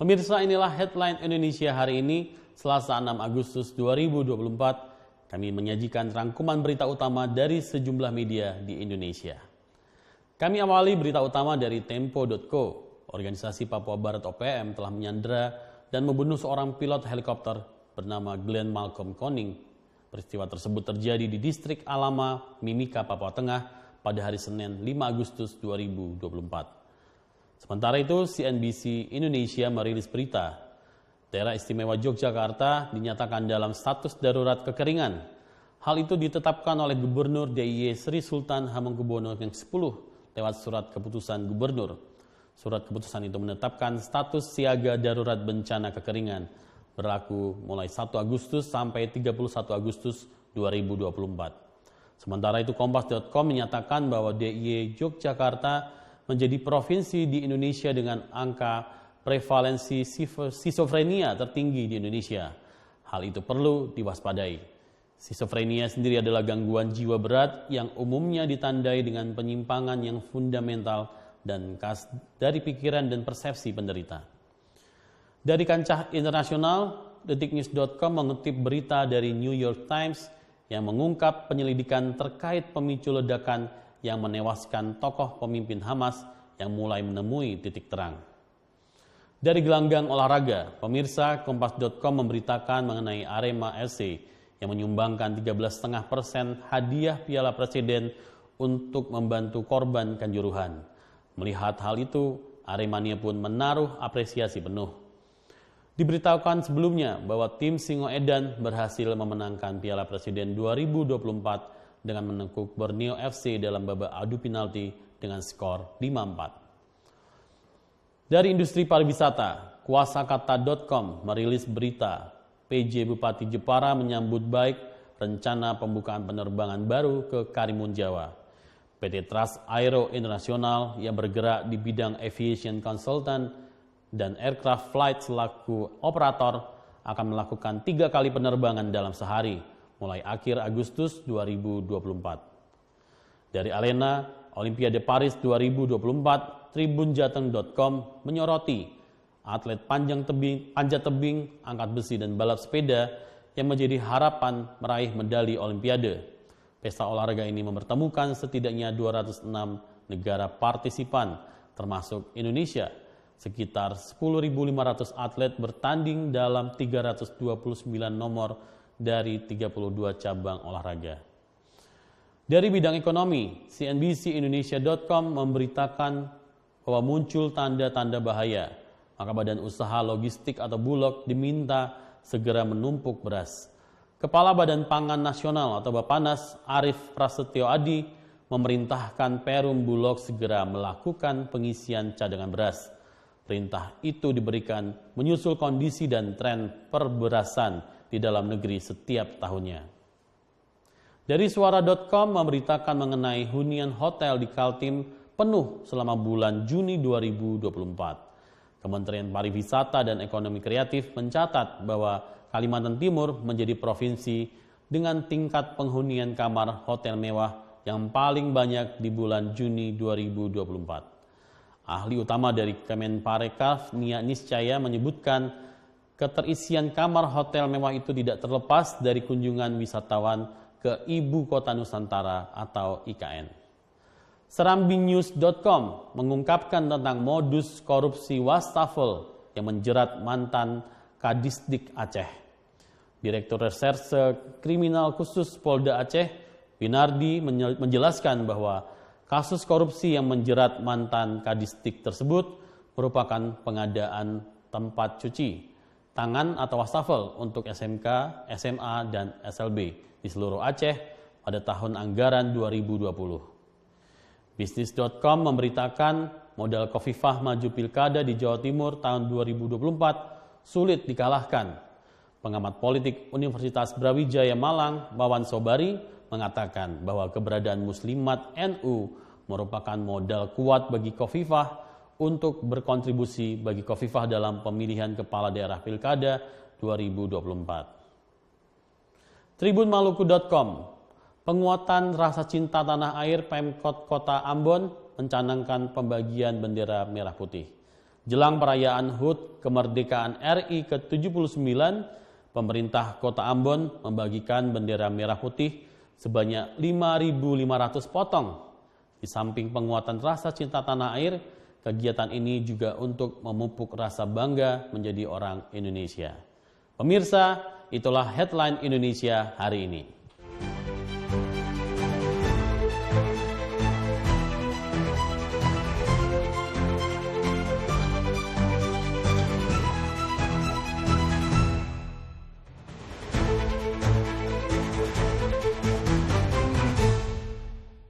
Pemirsa, inilah headline Indonesia hari ini, Selasa 6 Agustus 2024. Kami menyajikan rangkuman berita utama dari sejumlah media di Indonesia. Kami awali berita utama dari Tempo.co. Organisasi Papua Barat OPM telah menyandera dan membunuh seorang pilot helikopter bernama Glenn Malcolm Koning. Peristiwa tersebut terjadi di distrik Alama, Mimika, Papua Tengah pada hari Senin 5 Agustus 2024. Sementara itu, CNBC Indonesia merilis berita, daerah istimewa Yogyakarta dinyatakan dalam status darurat kekeringan. Hal itu ditetapkan oleh Gubernur DIY Sri Sultan Hamengkubuwono yang ke-10 lewat surat keputusan gubernur. Surat keputusan itu menetapkan status siaga darurat bencana kekeringan berlaku mulai 1 Agustus sampai 31 Agustus 2024. Sementara itu, Kompas.com menyatakan bahwa DIY Yogyakarta menjadi provinsi di Indonesia dengan angka prevalensi skizofrenia tertinggi di Indonesia. Hal itu perlu diwaspadai. Skizofrenia sendiri adalah gangguan jiwa berat yang umumnya ditandai dengan penyimpangan yang fundamental dan khas dari pikiran dan persepsi penderita. Dari kancah internasional, detiknews.com mengutip berita dari New York Times yang mengungkap penyelidikan terkait pemicu ledakan yang menewaskan tokoh pemimpin Hamas yang mulai menemui titik terang. Dari gelanggang olahraga, pemirsa, Kompas.com memberitakan mengenai Arema FC yang menyumbangkan 13,5% hadiah Piala Presiden untuk membantu korban Kanjuruhan. Melihat hal itu, Aremania pun menaruh apresiasi penuh. Diberitahukan sebelumnya bahwa tim Singoedan berhasil memenangkan Piala Presiden 2024 dengan menekuk Borneo FC dalam babak adu penalti dengan skor 5-4. Dari industri pariwisata, kuasakata.com merilis berita PJ Bupati Jepara menyambut baik rencana pembukaan penerbangan baru ke Karimun Jawa. PT Trust Aero Internasional yang bergerak di bidang aviation consultant dan aircraft flight selaku operator akan melakukan 3 kali penerbangan dalam sehari mulai akhir Agustus 2024. Dari Arena Olimpiade Paris 2024, tribunjateng.com menyoroti atlet panjat tebing, angkat besi dan balap sepeda yang menjadi harapan meraih medali Olimpiade. Pesta olahraga ini mempertemukan setidaknya 206 negara partisipan, termasuk Indonesia. Sekitar 10.500 atlet bertanding dalam 329 nomor dari 32 cabang olahraga. Dari bidang ekonomi, CNBC-Indonesia.com memberitakan bahwa muncul tanda-tanda bahaya, maka Badan Usaha Logistik atau Bulog diminta segera menumpuk beras. Kepala Badan Pangan Nasional atau Bappenas, Arief Prasetyo Adi, memerintahkan Perum Bulog segera melakukan pengisian cadangan beras. Perintah itu diberikan menyusul kondisi dan tren perberasan di dalam negeri setiap tahunnya. Dari suara.com memberitakan mengenai hunian hotel di Kaltim penuh selama bulan Juni 2024. Kementerian Pariwisata dan Ekonomi Kreatif mencatat bahwa Kalimantan Timur menjadi provinsi dengan tingkat penghunian kamar hotel mewah yang paling banyak di bulan Juni 2024. Ahli utama dari Kemenparekraf, Nia Niscaya, menyebutkan keterisian kamar hotel mewah itu tidak terlepas dari kunjungan wisatawan ke Ibu Kota Nusantara atau IKN. Serambinews.com mengungkapkan tentang modus korupsi wastafel yang menjerat mantan Kadisdik Aceh. Direktur Reserse Kriminal Khusus Polda Aceh, Winardi, menjelaskan bahwa kasus korupsi yang menjerat mantan Kadisdik tersebut merupakan pengadaan tempat cuci tangan atau wastafel untuk SMK, SMA, dan SLB di seluruh Aceh pada tahun anggaran 2020. Bisnis.com memberitakan modal Khofifah maju pilkada di Jawa Timur tahun 2024 sulit dikalahkan. Pengamat politik Universitas Brawijaya Malang, Wawan Sobari, mengatakan bahwa keberadaan Muslimat NU merupakan modal kuat bagi Khofifah untuk berkontribusi bagi Khofifah dalam pemilihan kepala daerah pilkada 2024. Tribunmaluku.com, penguatan rasa cinta tanah air, Pemkot Kota Ambon mencanangkan pembagian bendera merah putih. Jelang perayaan HUT kemerdekaan RI ke-79, pemerintah Kota Ambon membagikan bendera merah putih sebanyak 5.500 potong. Di samping penguatan rasa cinta tanah air, kegiatan ini juga untuk memupuk rasa bangga menjadi orang Indonesia. Pemirsa, itulah headline Indonesia hari ini.